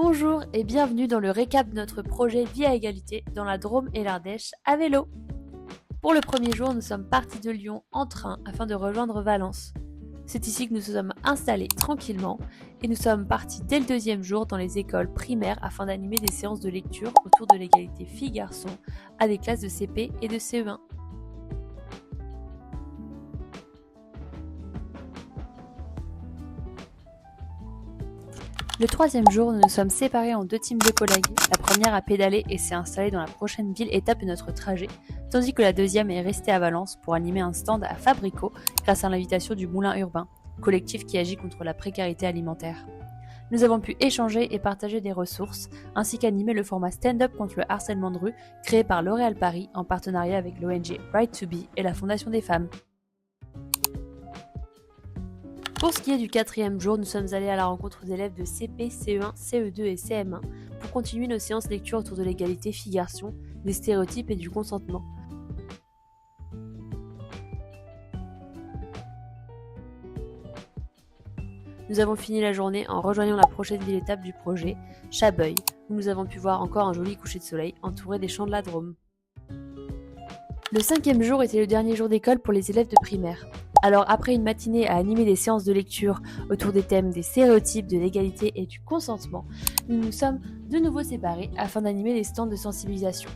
Bonjour et bienvenue dans le récap de notre projet Vie à égalité dans la Drôme et l'Ardèche à vélo. Pour le premier jour, nous sommes partis de Lyon en train afin de rejoindre Valence. C'est ici que nous nous sommes installés tranquillement et nous sommes partis dès le deuxième jour dans les écoles primaires afin d'animer des séances de lecture autour de l'égalité filles-garçons à des classes de CP et de CE1. Le troisième jour, nous nous sommes séparés en deux teams de collègues. La première a pédalé et s'est installée dans la prochaine ville étape de notre trajet, tandis que la deuxième est restée à Valence pour animer un stand à Fabrico grâce à l'invitation du Moulin Urbain, collectif qui agit contre la précarité alimentaire. Nous avons pu échanger et partager des ressources, ainsi qu'animer le format stand-up contre le harcèlement de rue créé par L'Oréal Paris en partenariat avec l'ONG Right to Be et la Fondation des femmes. Pour ce qui est du quatrième jour, nous sommes allés à la rencontre des élèves de CP, CE1, CE2 et CM1 pour continuer nos séances lecture autour de l'égalité filles-garçons, des stéréotypes et du consentement. Nous avons fini la journée en rejoignant la prochaine ville étape du projet, Chabeuil, où nous avons pu voir encore un joli coucher de soleil entouré des champs de la Drôme. Le cinquième jour était le dernier jour d'école pour les élèves de primaire. Alors après une matinée à animer des séances de lecture autour des thèmes des stéréotypes, de l'égalité et du consentement, nous nous sommes de nouveau séparés afin d'animer des stands de sensibilisation.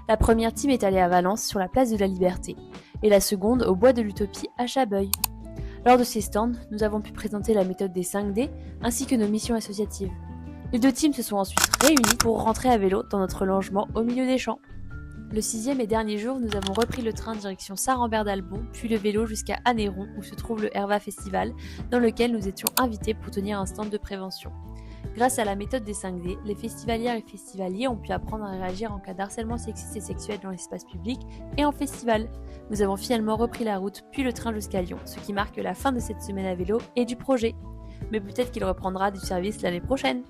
La première team est allée à Valence sur la place de la Liberté et la seconde au bois de l'Utopie à Chabeuil. Lors de ces stands, nous avons pu présenter la méthode des 5D ainsi que nos missions associatives. Les deux teams se sont ensuite réunis pour rentrer à vélo dans notre logement au milieu des champs. Le sixième et dernier jour, nous avons repris le train direction Saint-Rambert-d'Albon, puis le vélo jusqu'à Anneyron où se trouve le Herva Festival, dans lequel nous étions invités pour tenir un stand de prévention. Grâce à la méthode des 5D, les festivalières et festivaliers ont pu apprendre à réagir en cas d'harcèlement sexiste et sexuel dans l'espace public et en festival. Nous avons finalement repris la route, puis le train jusqu'à Lyon, ce qui marque la fin de cette semaine à vélo et du projet. Mais peut-être qu'il reprendra du service l'année prochaine.